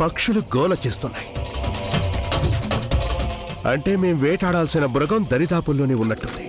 పక్షులు గోల చేస్తున్నాయి. అంటే మేం వేటాడాల్సిన మృగం దరిదాపుల్లోనే ఉన్నట్టుంది.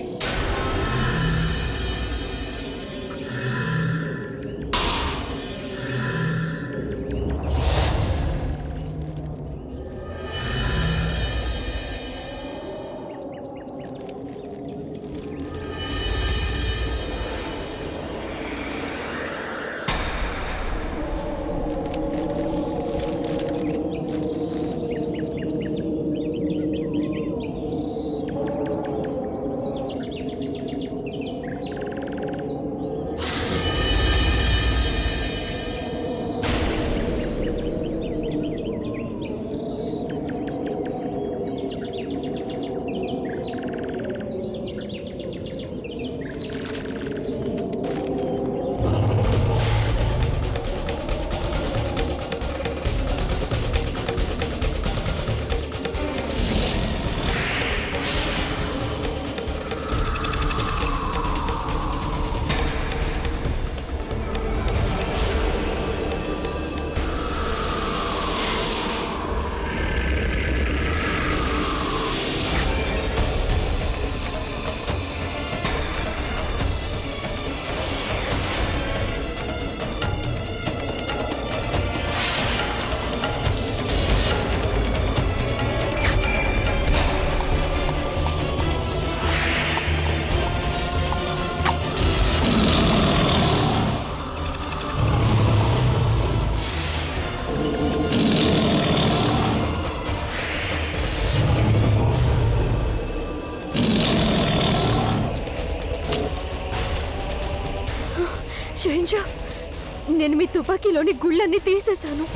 షహన్షా, నేను మీ తుపాకీలోని గుళ్ళన్నీ తీసేశాను.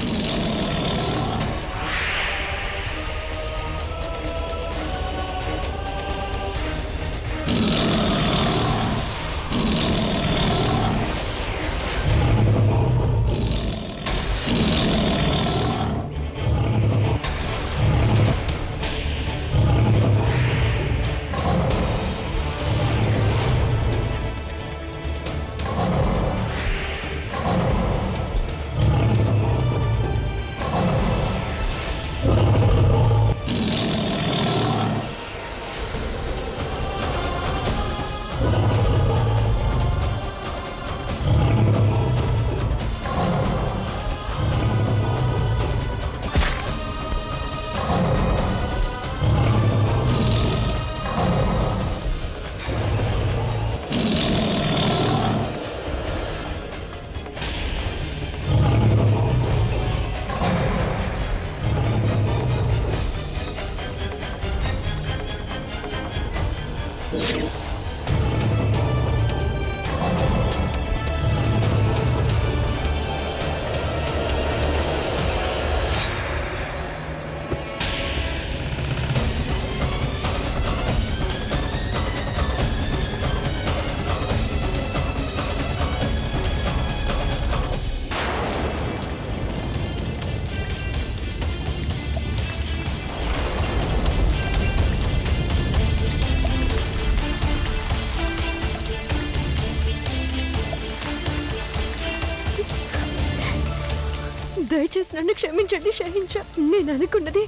దయచేసి నన్ను క్షమించండి షహన్షా. నేను అనుకున్నది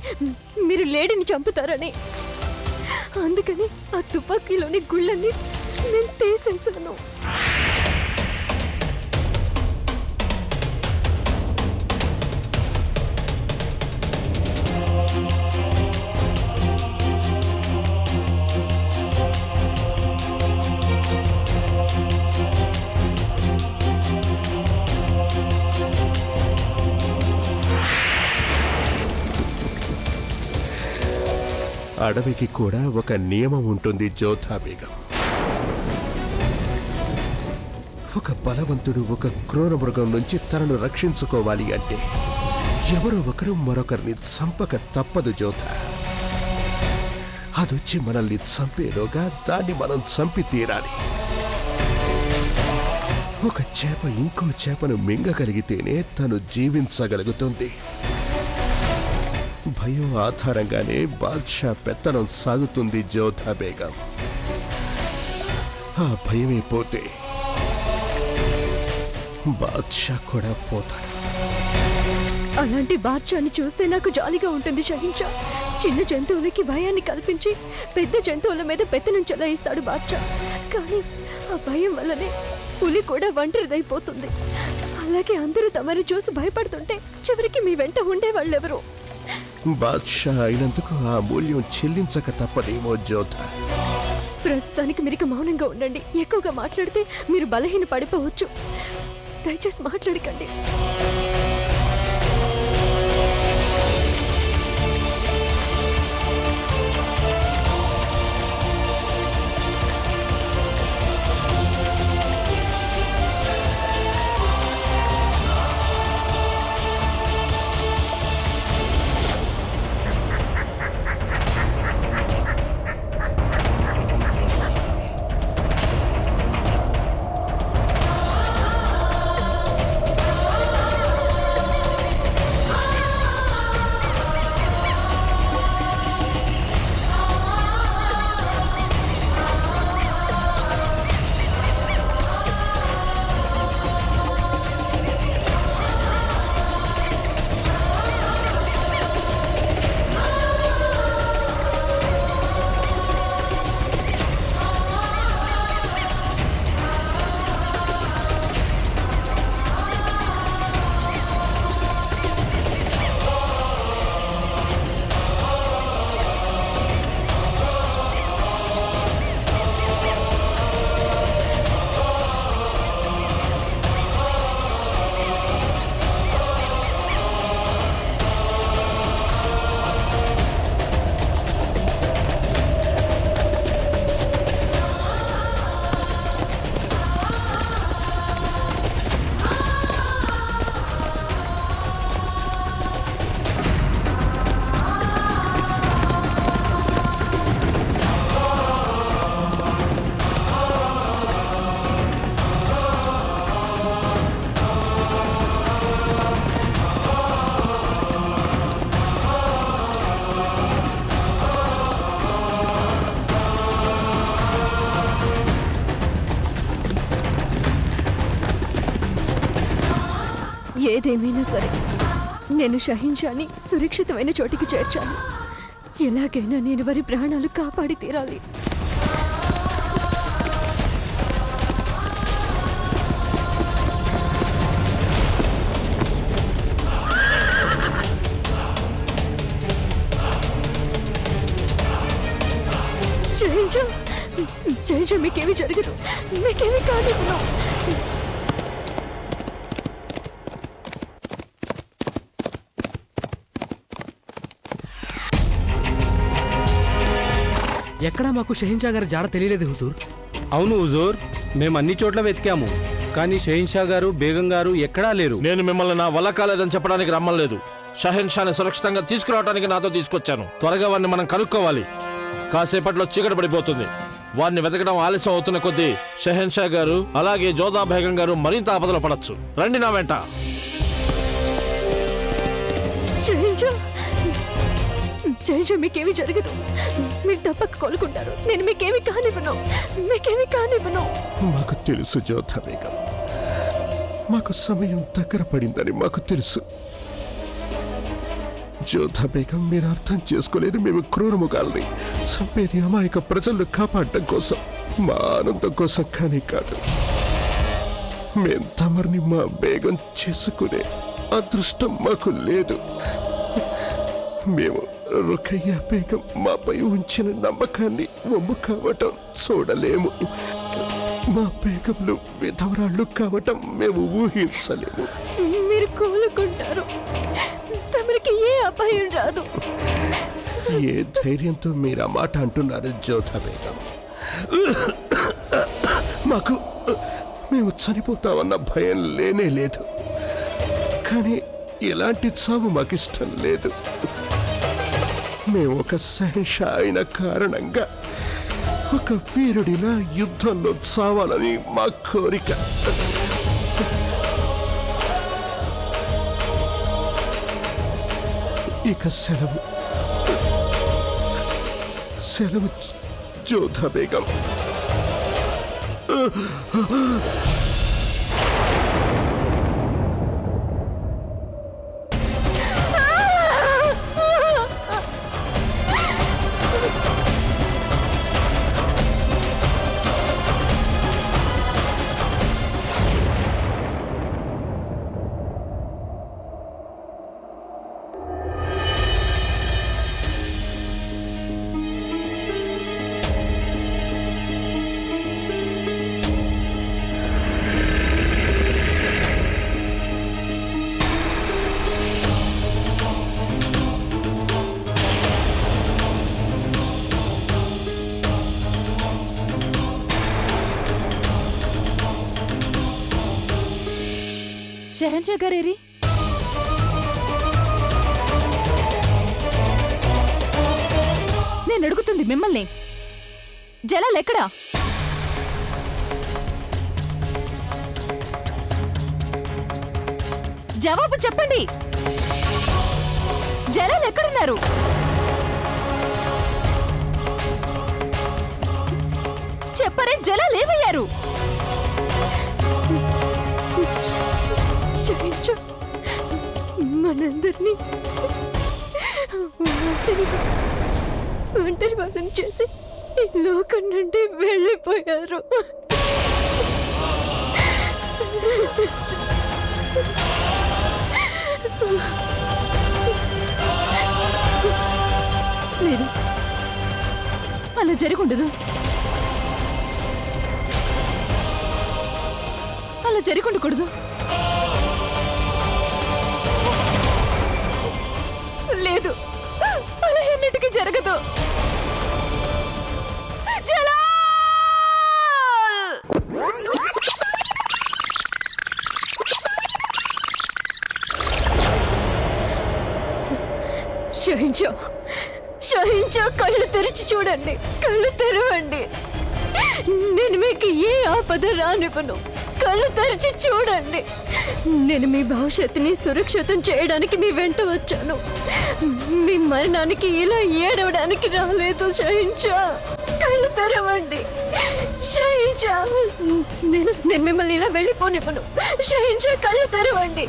మీరు లేడీని చంపుతారని. అందుకని ఆ తుపాకీలోని గుళ్ళని నేను తీసేశాను. అడవికి కూడా ఒక నియమం ఉంటుంది జోధా బేగం. ఒక బలవంతుడు ఒక క్రూర మృగం నుంచి తనను రక్షించుకోవాలి అంటే ఎవరో ఒకరు మరొకరిని చంపక తప్పదు జోధా. అదొచ్చి మనల్ని చంపేలోగా దాన్ని మనం చంపి తీరాలి. ఒక చేప ఇంకో చేపను మింగగలిగితేనే తను జీవించగలుగుతుంది. భయం ఆధారంగానే బాద్షా పెత్తనం సాగుతుంది జోధా బేగం. ఆ భయమే పోతే బాద్షా కూడా పోతాడు. అలాంటి బాద్షాని చూస్తే నాకు జాలిగా ఉంటుంది షహిన్షా. చిన్న జంతువులకి భయాన్ని కల్పించి పెద్ద జంతువుల మీద పెత్తనం చెలాయిస్తాడు బాద్షా. కానీ ఆ భయం వల్లనే పులి కూడా ఒంటరిదైపోతుంది. అలాగే అందరూ తమను చూసి భయపడుతుంటే చివరికి మీ వెంట ఉండేవాళ్ళెవరు? బాద్షా అయినందుకు ఆ మూల్యం చెల్లించక తప్పదేమో జ్యోత. ప్రస్తుతానికి మీరు మౌనంగా ఉండండి. ఎక్కువగా మాట్లాడితే మీరు బలహీన పడిపోవచ్చు. దయచేసి మాట్లాడకండి. ఏదేమైనా సరే నేను షహిన్షాని సురక్షితమైన చోటికి చేర్చాను. ఎలాగైనా నేను వారి ప్రాణాలు కాపాడి తీరాలి. షహిన్షా, షహిన్షా మీకేమీ జరగదు. మీకేమీ కాదు. ఎక్కడా మాకు షహిన్షా గారి జాడ తెలియలేదు హుజూర్. అవును హుజూర్, మేము అన్ని చోట్ల వెతికాము, కానీ షహిన్షా గారు బేగం గారు ఎక్కడా లేరు. నేను మిమ్మల్ని నా వల్ల కాలేదని చెప్పడానికి రమ్మలేదు. షహెన్షాని సురక్షితంగా తీసుకురావడానికి నాతో తీసుకొచ్చాను. త్వరగా వారిని మనం కనుక్కోవాలి. కాసేపట్లో చీకటి పడిపోతుంది. వారిని వెతకడం ఆలస్యం అవుతున్న కొద్దీ షహెన్షా గారు అలాగే జోదా బేగం గారు మరింత ఆపదలో పడచ్చు. రండి నా వెంట. షహిన్షా మీకేమీ జరగదు. మీరు తప్పక కోలుకుంటారు. నేను మీకేమీ కానివ్వను. మీకేమీ కానివ్వను. మాకు తెలుసు జోధా బేగం, మాకు సమయం దగ్గర పడిందని మాకు తెలుసు. జోధా బేగం, మీరు అర్థం చేసుకోలేదు. మేము క్రూరముగాల్ని చంపేది అమాయక ప్రజలను కాపాడటం కోసం, మా ఆనందం కోసం కానీ కాదు. మేం తమరిని మా బేగం చేసుకునే అదృష్టం మాకు లేదు. మేము రుకయ్య బేగం మాపై ఉంచిన నమ్మకాన్ని వమ్ము కావటం చూడలేము. మా బేగంలు విధవరాళ్ళు కావటం మేము ఊహించలేము. మీరు కోలుకుంటారు. తమరికి ఏ అపాయం రాదు. ఏ ధైర్యంతో మీరు ఆ మాట అంటున్నారు జోధా బేగం? మాకు మేము చనిపోతామన్న భయం లేనే లేదు. కానీ ఎలాంటి చావు మాకిష్టం లేదు. మేము ఒక షహెన్షా అయిన కారణంగా ఒక వీరుడిలా యుద్ధంలో చావాలని మా కోరిక. ఇక సెలవు జోధా బేగం. షెహన్షా గారేరి? నేను అడుగుతుంది మిమ్మల్ని. జలాల్ ఎక్కడా? జవాబు చెప్పండి. జలాల్ ఎక్కడున్నారు? చెప్పరే, జలాల్ ఏమయ్యారు? షహిన్షా మనందరినీ ఒంటరి వాళ్ళని చేసి ఈ లోకం నుండి వెళ్ళిపోయారు. లేదు, అలా జరగundదు. అలా జరగundకూడదు. లేదు, అలా ఎన్నిటికీ జరగదు. షహిన్షా, షహిన్షా కళ్ళు తెరిచి చూడండి, కళ్ళు తెరవండి. నేను మీకు ఏ ఆపద రానివ్వను. కళ్ళు తెరిచి చూడండి. నేను మీ భవిష్యత్తుని సురక్షితం చేయడానికి మీ వెంట వచ్చాను. మీ మరణానికి ఇలా ఏడవడానికి రాలేదు. షహిన్షా కళ్ళు తెరవండి. షహిన్షా, నేను మిమ్మల్ని ఇలా వెళ్ళిపోనివ్వను. షహిన్షా కళ్ళు తెరవండి.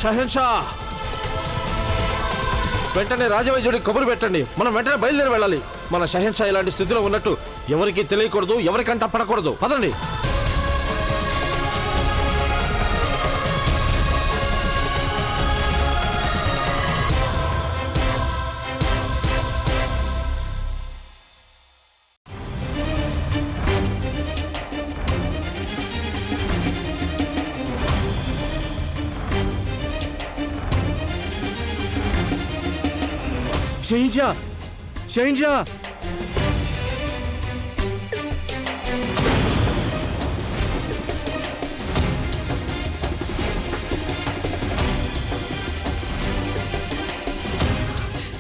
షహన్షా, వెంటనే రాజవైద్యుడికి కబురు పెట్టండి. మనం వెంటనే బయలుదేరి వెళ్ళాలి. మన షహన్షా ఇలాంటి స్థితిలో ఉన్నట్టు ఎవరికి తెలియకూడదు, ఎవరికంట పడకూడదు. పదండి. షహిన్షా, షహిన్షా,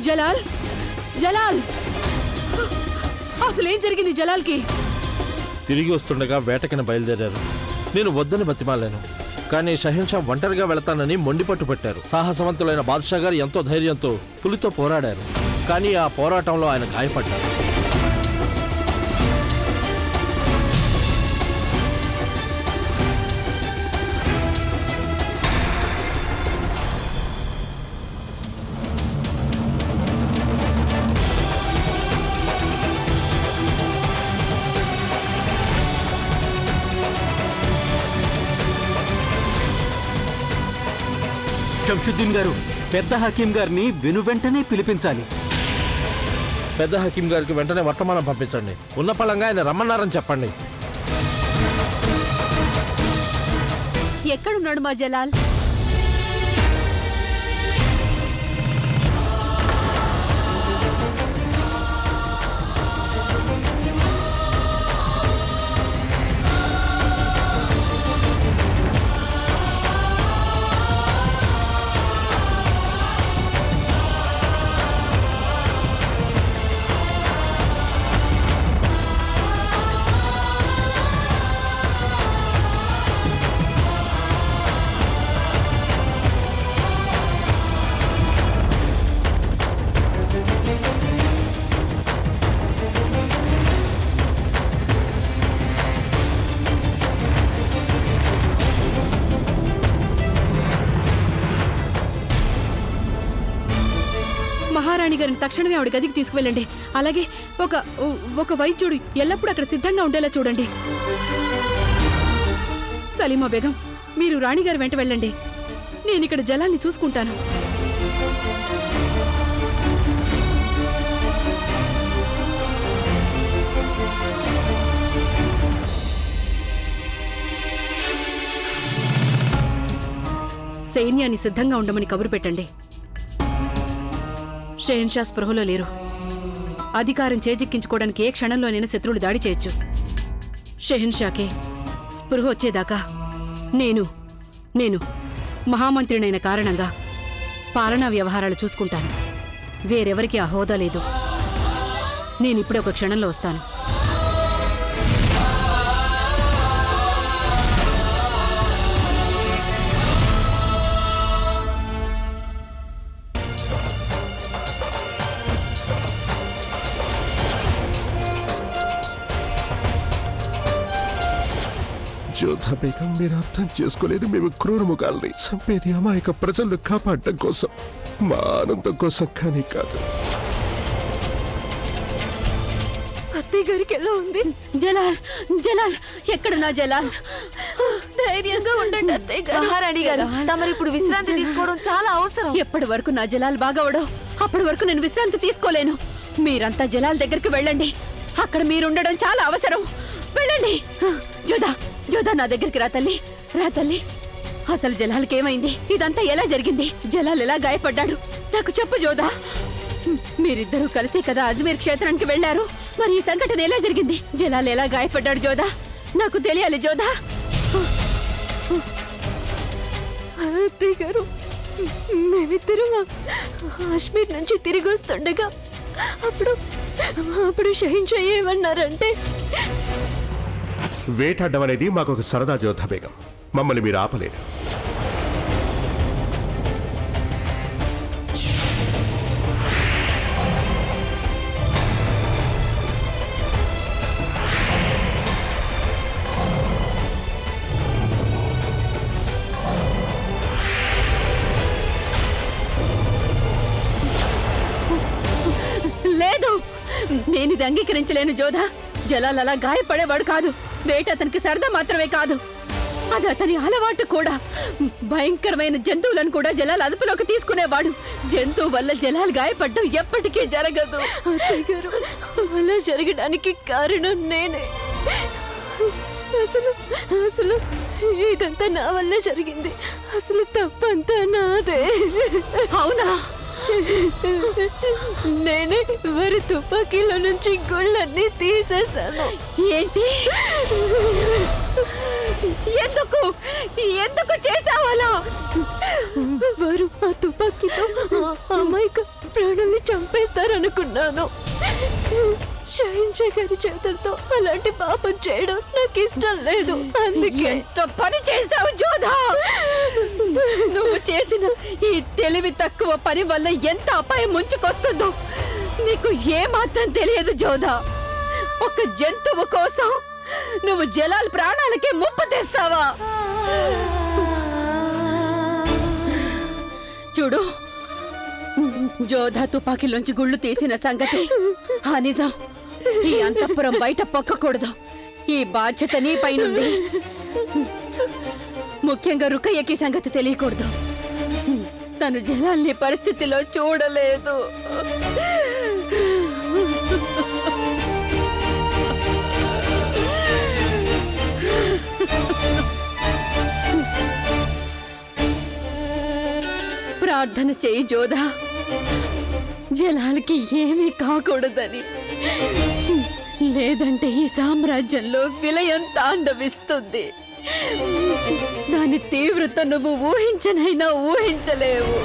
జలాల్, జలాల్, అసలేం జరిగింది జలాల్కి? తిరిగి వస్తుండగా వేటకిన బయలుదేరారు. నేను వద్దని బతిమాలాను, కానీ షహన్షా ఒంటరిగా వెళతానని మొండిపట్టు పెట్టారు. సాహసవంతులైన బాద్షా గారు ఎంతో ధైర్యంతో పులితో పోరాడారు. కానీ ఆ పోరాటంలో ఆయన గాయపడ్డారు. షంషుద్దీన్ గారు, పెద్ద హకీం గారిని వెనువెంటనే పిలిపించాలి. పెద్ద హకీం గారికి వెంటనే వర్తమానం పంపించండి. ఉన్న పళంగా ఆయన రమ్మన్నారని చెప్పండి. ఎక్కడున్నాడు మా జలాల్? మహారాణి గారిని తక్షణమే ఆవిడ గదికి తీసుకువెళ్ళండి. అలాగే ఒక వైద్యుడు ఎల్లప్పుడూ అక్కడ సిద్ధంగా ఉండేలా చూడండి. సలీమా బేగం, మీరు రాణిగారి వెంట వెళ్ళండి. నేను ఇక్కడ జలాల్ని చూసుకుంటాను. సైన్యాన్ని సిద్ధంగా ఉండమని కబురు పెట్టండి. షెహన్షా స్పృహలో లేరు. అధికారం చేజిక్కించుకోవడానికి ఏ క్షణంలోనైనా శత్రువులు దాడి చేయొచ్చు. షెహన్షాకే స్పృహ వచ్చేదాకా నేను మహామంత్రినైన కారణంగా పాలనా వ్యవహారాలు చూసుకుంటాను. వేరెవరికి ఆ హోదా లేదు. నేనిప్పుడే ఒక క్షణంలో వస్తాను. జోధా బేగం, మీరు అర్థం చేసుకోలేదు. మేము క్రూరముఖాల్ని చంపేది అమాయక ప్రజలను కాపాడటం కోసం, మా ఆనందం కోసం కానీ కాదు. అత్తయ్య గారికి ఎలా ఉంది? జలాల్ ఎక్కడున్నా జలాల్? ధైర్యంగా ఉండండి అత్తయ్య గారు. మహారాణి గారు, తమరు ఇప్పుడు విశ్రాంతి తీసుకోవడం చాలా అవసరం. ఎప్పటి వరకు నా జలాల్ బాగవడో అప్పటి వరకు నేను విశ్రాంతి తీసుకోలేను. మీరంతా జలాల్ దగ్గరికి వెళ్ళండి. అక్కడ మీరుండడం చాలా అవసరం. వెళ్ళండి. జోదా నా దగ్గరికి రా తల్లి. అసలు జలాల్కి ఏమైంది? ఇదంతా ఎలా జరిగింది? జలాల్ ఎలా గాయపడ్డాడు? నాకు చెప్పు జోదా. మీరిద్దరూ కలిసే కదా అజ్మీర్ క్షేత్రానికి వెళ్లారు. మరి ఈ సంఘటన ఎలా జరిగింది? జలాల్ ఎలా గాయపడ్డాడు జోదా? నాకు తెలియాలి జోదా. అత్తయ్య గారు, మేమిద్దరం కాశ్మీర్ నుంచి తిరిగి వస్తుండగా అప్పుడు షహిన్షా ఏమన్నారంటే, వేటాడడం అనేది మాకు ఒక సరదా జోధా బేగం. మమ్మల్ని మీరు ఆపలేరు. లేదు, నేనిది అంగీకరించలేను జోధా. జలాల్ అలా గాయపడేవాడు కాదు. వేట అతనికి సరదా మాత్రమే కాదు, అది అతని అలవాటు కూడా. భయంకరమైన జంతువులను కూడా జలాల్ అదుపులోకి తీసుకునేవాడు. జంతువు వల్ల జలాల్ గాయపడ్డం ఎప్పటికీ జరగదు. అత్తయ్య గారు, అలా జరగడానికి కారణం నేనే. అసలు ఇదంతా నా వల్లే జరిగింది. అసలు తప్పంతా నాదే. అవునా? నేనే వారి తుపాకీలో నుంచి గుళ్ళన్నీ తీసేశాను. ఏంటి? ఎందుకు చేసావాలా? వారు ఆ తుపాకీతో అమాయక ప్రాణాన్ని చంపేస్తారనుకున్నాను. షహిన్షా గారి చేతులతో అలాంటి పాపం చేయడం నాకు ఇష్టం లేదు. అందుకే ఎంత పని చేశావు జోధా! నువ్వు చేసిన ఈ తెలివి తక్కువ పని వల్ల ఎంత అపాయం ముంచుకొస్తుందో నీకు ఏమాత్రం తెలియదు జోధా. ఒక జంతువు కోసం నువ్వు జలాల్ ప్రాణాలకే ముప్పు తెస్తావా? చూడు, జోధా తుపాకీలోంచి గుళ్ళు తీసిన సంగతి, ఆ నిజం ఈ అంతఃపురం బయట పొక్కకూడదు. ఈ బాధ్యత నీ పైనుంది. ముఖ్యంగా రుకయ్యకి సంగతి తెలియకూడదు. తను జలాల్ని పరిస్థితిలో చూడలేదు. ప్రార్థన చేయి జోధా, జలాల్కి ఏమీ కాకూడదని. లేదంటే ఈ సామ్రాజ్యంలో విలయం తాండవిస్తుంది. దాని తీవ్రత నువ్వు ఊహించనైనా ఊహించలేవు.